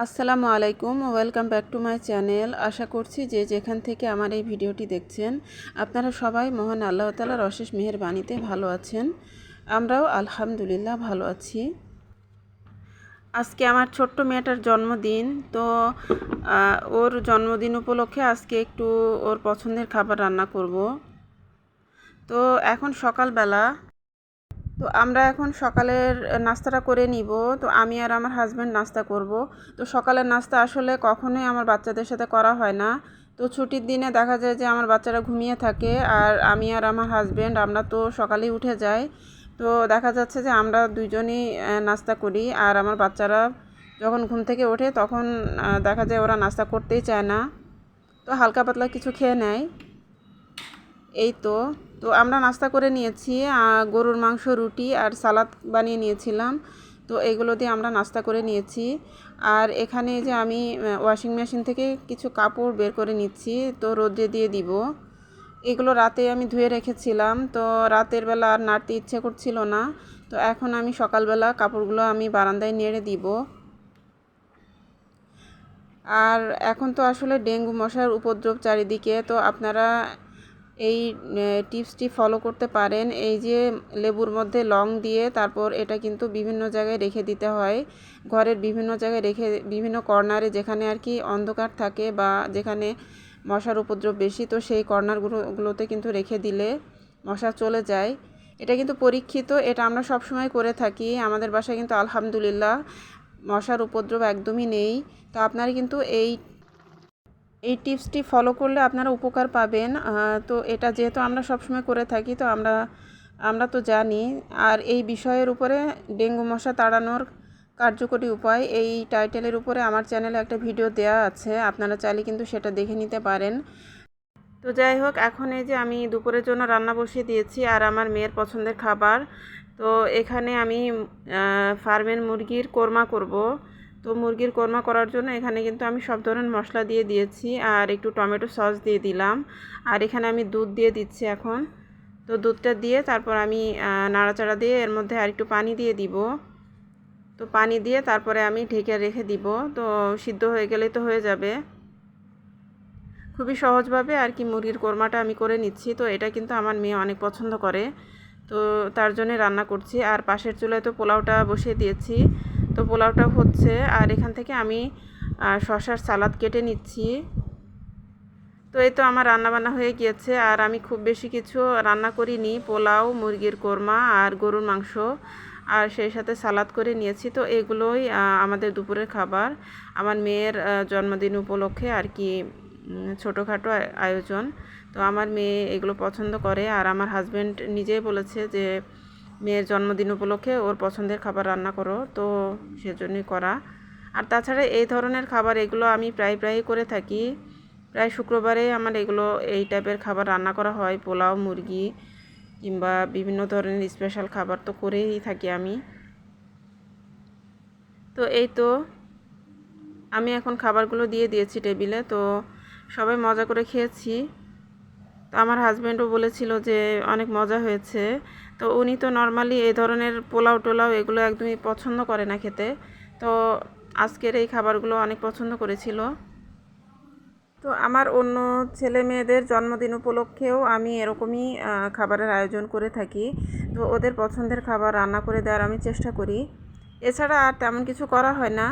আসসালামু আলাইকুম, welcome back to my channel. আশা করছি যে যেখান থেকে আমার এই ভিডিওটি দেখছেন আপনারা সবাই মহান আল্লাহ তাআলার অশেষ মেহেরবানিতে ভালো আছেন। আমরাও আলহামদুলিল্লাহ ভালো আছি। আজকে আমার ছোট্ট মেয়েটার জন্মদিন, তো ওর জন্মদিন উপলক্ষে আজকে একটু ওর পছন্দের খাবার রান্না করব। তো এখন সকালবেলা, তো আমরা এখন সকালের নাস্তাটা করে নিব। তো আমি আর আমার হাজব্যান্ড নাস্তা করব। তো সকালের নাস্তা আসলে কখনোই আমার বাচ্চাদের সাথে করা হয় না। তো ছুটির দিনে দেখা যায় যে আমার বাচ্চারা ঘুমিয়ে থাকে, আর আমি আর আমার হাজব্যান্ড আমরা তো সকালেই উঠে যাই। তো দেখা যাচ্ছে যে আমরা দুইজনই নাস্তা করি, আর আমার বাচ্চারা যখন ঘুম থেকে ওঠে তখন দেখা যায় ওরা নাস্তা করতেই চায় না, তো হালকা পাতলা কিছু খেয়ে নেয়। এই তো তো আমরা নাস্তা করে নিয়েছি, গরুর মাংস, রুটি আর সালাদ বানিয়ে নিয়েছিলাম। তো এগুলো দিয়ে আমরা নাস্তা করে নিয়েছি। আর এখানে যে আমি ওয়াশিং মেশিন থেকে কিছু কাপড় বের করে নিচ্ছি, তো রোদে দিয়ে দিব। এগুলো রাতে আমি ধুয়ে রেখেছিলাম, তো রাতের বেলা আর নাড়তে ইচ্ছে করছিল না। তো এখন আমি সকালবেলা কাপড়গুলো আমি বারান্দায় নেড়ে দিব। আর এখন তো আসলে ডেঙ্গু মশার উপদ্রব চারিদিকে, তো আপনারা এই টিপসটি ফলো করতে পারেন। এই যে লেবুর মধ্যে লং দিয়ে তারপর এটা কিন্তু বিভিন্ন জায়গায় রেখে দিতে হয়, ঘরের বিভিন্ন জায়গায় রেখে, বিভিন্ন কর্নারে যেখানে আর কি অন্ধকার থাকে বা যেখানে মশার উপদ্রব বেশি, তো সেই কর্নারগুলোতে কিন্তু রেখে দিলে মশা চলে যায়। এটা কিন্তু পরীক্ষিত, এটা আমরা সবসময় করে থাকি। আমাদের বাসায় কিন্তু আলহামদুলিল্লাহ মশার উপদ্রব একদমই নেই। তো আপনারা কিন্তু এই টিপসটি ফলো করলে আপনারা উপকার পাবেন। তো এটা যেহেতু আমরা সবসময় করে থাকি, তো আমরা তো জানি। আর এই বিষয়ের উপরে ডেঙ্গু মশা তাড়ানোর কার্যকরী উপায়, এই টাইটেলের উপরে আমার চ্যানেলে একটা ভিডিও দেওয়া আছে, আপনারা চাইলে কিন্তু সেটা দেখে নিতে পারেন। তো যাই হোক, এখন এই যে আমি দুপুরের জন্য রান্না বসিয়ে দিয়েছি, আর আমার মেয়ের পছন্দের খাবার। তো এখানে আমি ফার্মের মুরগির কোরমা করব। তো মুরগির কোরমা করার জন্য এখানে কিন্তু আমি সব ধরনের মশলা দিয়ে দিয়েছি, আর একটু টমেটো সস দিয়ে দিলাম। আর এখানে আমি দুধ দিয়ে দিচ্ছি এখন। তো দুধটা দিয়ে তারপর আমি নাড়াচাড়া দিয়ে এর মধ্যে আর একটু পানি দিয়ে দিব। তো পানি দিয়ে তারপরে আমি ঢেকে রেখে দিব। তো সিদ্ধ হয়ে গেলে তো হয়ে যাবে। খুবই সহজভাবে আর কি মুরগির কোরমাটা আমি করে নিচ্ছি। তো এটা কিন্তু আমার মেয়ে অনেক পছন্দ করে, তো তার জন্য রান্না করছি। আর পাশের চুলায় তো পোলাওটা বসিয়ে দিয়েছি, তো পোলাওটা হচ্ছে। আর এখান থেকে আমি শসার সালাদ কেটে নিচ্ছি। তো এই তো আমার রান্নাবান্না হয়ে গিয়েছে, আর আমি খুব বেশি কিছু রান্না করিনি। পোলাও, মুরগির কোরমা আর গরুর মাংস, আর সেই সাথে সালাদ করে নিয়েছি। তো এগুলোই আমাদের দুপুরের খাবার। আমার মেয়ের জন্মদিন উপলক্ষে আর কি ছোটোখাটো আয়োজন। তো আমার মেয়ে এগুলো পছন্দ করে, আর আমার হাজব্যান্ড নিজেই বলেছে যে মেয়ের জন্মদিন উপলক্ষে ওর পছন্দের খাবার রান্না করো, তো সেজন্যই করা। আর তাছাড়া এই ধরনের খাবার এগুলো আমি প্রায়ই করে থাকি। প্রায় শুক্রবারে আমার এগুলো, এই টাইপের খাবার রান্না করা হয়। পোলাও, মুরগি কিংবা বিভিন্ন ধরনের স্পেশাল খাবার তো করেই থাকি আমি। তো এই তো আমি এখন খাবারগুলো দিয়ে দিয়েছি টেবিলে। তো সবাই মজা করে খেয়েছি। তো আমার হাজব্যান্ডও বলেছিল যে অনেক মজা হয়েছে। তো উনি তো নর্মালি এই ধরনের পোলাও টোলাও এগুলো একদমই পছন্দ করে না খেতে, তো আজকের এই খাবারগুলো অনেক পছন্দ করেছিল। তো আমার অন্য ছেলে মেয়েদের জন্মদিন উপলক্ষেও আমি এরকমই খাবারের আয়োজন করে থাকি। তো ওদের পছন্দের খাবার রান্না করে দেওয়ার আমি চেষ্টা করি। এছাড়া আর তেমন কিছু করা হয় না।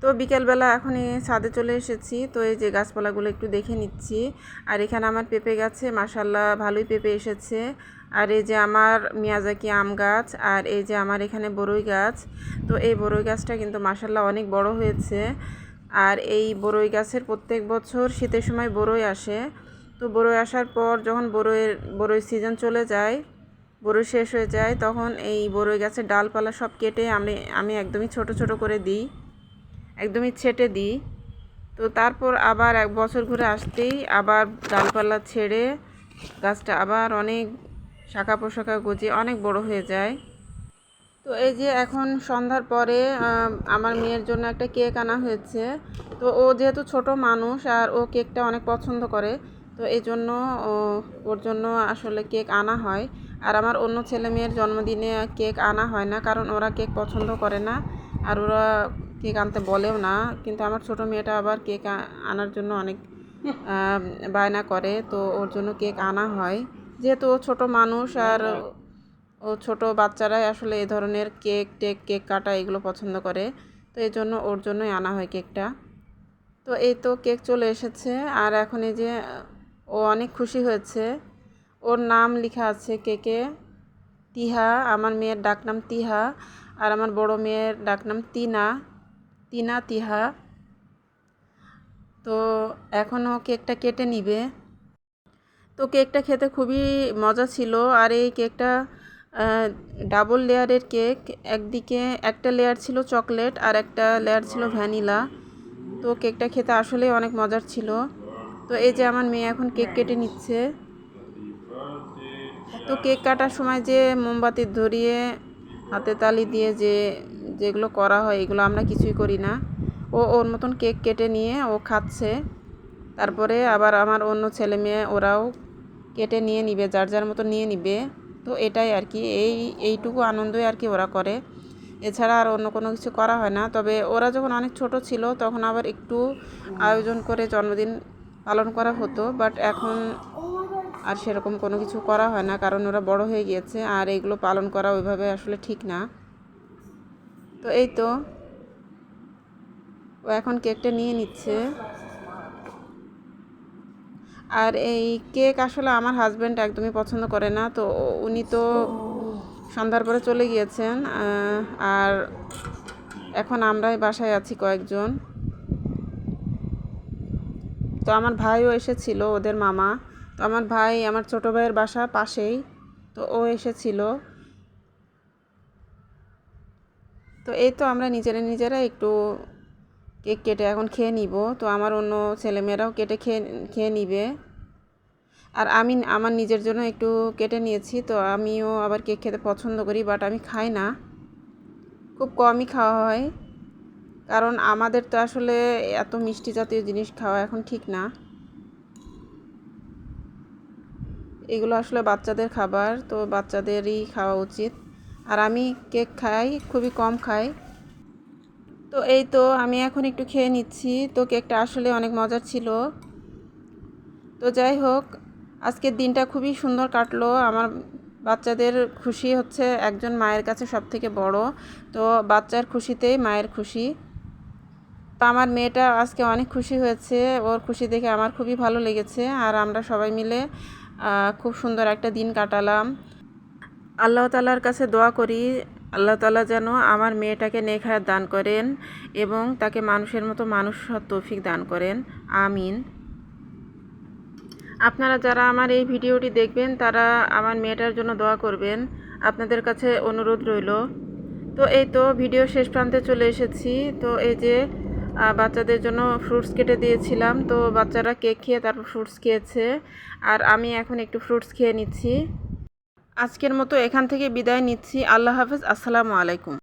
তো বিকেলবেলা এখনই ছাদে চলে এসেছি। তো এই যে গাছপালাগুলো একটু দেখে নিচ্ছি। আর এখানে আমার পেঁপে গাছে মাশাল্লাহ ভালোই পেঁপে এসেছে। আর এই যে আমার মিয়াজাকি আম গাছ, আর এই যে আমার এখানে বরই গাছ। তো এই বরই গাছটা কিন্তু মাশাল্লাহ অনেক বড় হয়েছে। আর এই বরই গাছের প্রত্যেক বছর শীতের সময় বরই আসে। তো বরই আসার পর যখন বরই সিজন চলে যায়, বরই শেষ হয়ে যায়, তখন এই বরই গাছের ডালপালা সব কেটে আমি একদমই ছোট ছোট করে দিই, একদমই ছেটে দিই। তো তারপর আবার এক বছর ঘুরে আসতেই আবার ডালপালা ছেড়ে গাছটা আবার অনেক শাখা পোশাখা গজিয়ে অনেক বড় হয়ে যায়। তো এই যে এখন সন্ধ্যার পরে আমার মেয়ের জন্য একটা কেক আনা হয়েছে। তো ও যেহেতু ছোট মানুষ আর ও কেকটা অনেক পছন্দ করে, তো এই জন্য ওর জন্য আসলে কেক আনা হয়। আর আমার অন্য ছেলে মেয়ের জন্মদিনে কেক আনা হয় না, কারণ ওরা কেক পছন্দ করে না, আর ওরা কেক আনতে বলেও না, কিন্তু আমার ছোটো মেয়েটা আবার কেক আনার জন্য অনেক বায়না করে, তো ওর জন্য কেক আনা হয়। যেহেতু ও ছোটো মানুষ আর ও ছোটো বাচ্চারাই আসলে এই ধরনের কেক কাটা এগুলো পছন্দ করে, তো এই জন্য ওর জন্যই আনা হয় কেকটা। তো এই তো কেক চলে এসেছে, আর এখন এই যে ও অনেক খুশি হয়েছে। ওর নাম লেখা আছে কেকে, তিহা। আমার মেয়ের ডাকনাম তিহা, আর আমার বড় মেয়ের ডাকনাম তিহা। তো এখনও কেকটা কেটে নিবে। তো কেকটা খেতে খুবই মজা ছিল, আর এই কেকটা ডাবল লেয়ারের কেক। একদিকে একটা লেয়ার ছিল চকলেট আর একটা লেয়ার ছিল ভ্যানিলা। তো কেকটা খেতে আসলেই অনেক মজার ছিল। তো এই যে আমার মেয়ে এখন কেক কেটে নিচ্ছে। তো কেক কাটার সময় যে মোমবাতি ধরিয়ে হাতে তালি দিয়ে যেগুলো করা হয়, এগুলো আমরা কিছুই করি না। ওর মতন কেক কেটে নিয়ে ও খাচ্ছে। তারপরে আবার আমার অন্য ছেলে মেয়ে ওরাও কেটে নিয়ে নিবে, যার যার মতো নিয়ে নিবে। তো এটাই আর কি, এইটুকু আনন্দই আর কি ওরা করে, এছাড়া আর অন্য কোনো কিছু করা হয় না। তবে ওরা যখন অনেক ছোট ছিল তখন আবার একটু আয়োজন করে জন্মদিন পালন করা হতো, বাট এখন আর সেরকম কোনো কিছু করা হয় না, কারণ ওরা বড় হয়ে গিয়েছে, আর এইগুলো পালন করা ওইভাবে আসলে ঠিক না। তো এই তো ও এখন কেকটা নিয়ে নিচ্ছে। আর এই কেক আসলে আমার হাজব্যান্ড একদমই পছন্দ করে না, তো উনি তো সন্ধ্যার পরে চলে গিয়েছেন, আর এখন আমরাই বাসায় আছি কয়েকজন। তো আমার ভাইও এসেছিল, ওদের মামা। তো আমার ভাই, আমার ছোটো ভাইয়ের বাসা পাশেই, তো ও এসেছিল। তো এই তো আমরা নিজেরা একটু কেক কেটে এখন খেয়ে নিব। তো আমার অন্য ছেলেমেয়েরাও কেটে খেয়ে নিবে। আর আমি আমার নিজের জন্য একটু কেটে নিয়েছি। তো আমিও আবার কেক খেতে পছন্দ করি, বাট আমি খাই না, খুব কমই খাওয়া হয়, কারণ আমাদের তো আসলে এত মিষ্টি জাতীয় জিনিস খাওয়া এখন ঠিক না। এগুলো আসলে বাচ্চাদের খাবার, তো বাচ্চাদেরই খাওয়া উচিত। আর আমি কেক খাই, খুবই কম খাই। তো এই তো আমি এখন একটু খেয়ে নিচ্ছি। তো কেকটা আসলে অনেক মজার ছিল। তো যাই হোক, আজকের দিনটা খুবই সুন্দর কাটলো। আমার বাচ্চাদের খুশি হচ্ছে একজন মায়ের কাছে সব থেকে বড়, তো বাচ্চার খুশিতেই মায়ের খুশি। তো আমার মেয়েটা আজকে অনেক খুশি হয়েছে, ওর খুশি দেখে আমার খুবই ভালো লেগেছে, আর আমরা সবাই মিলে খুব সুন্দর একটা দিন কাটালাম। আল্লাহ তাআলার কাছে দোয়া করি, আল্লাহ তাআলা যেন আমার মেয়েটাকে নেক হায়াত দান করেন এবং তাকে মানুষের মতো মানুষ হওয়ার তৌফিক দান করেন, আমিন। আপনারা যারা আমার এই ভিডিওটি দেখবেন তারা আমার মেয়েটার জন্য দোয়া করবেন, আপনাদের কাছে অনুরোধ রইল। তো এই তো ভিডিও শেষ প্রান্তে চলে এসেছি। তো এই যে বাচ্চাদের জন্য ফ্রুটস কেটে দিয়েছিলাম, তো বাচ্চারা কেক খেয়ে তারপর ফ্রুটস খেয়েছে, আর আমি এখন একটু ফ্রুটস খেয়ে নিচ্ছি। আজকের মতো এখান থেকে বিদায় নিচ্ছি। আল্লাহ হাফেজ, আসসালামু আলাইকুম।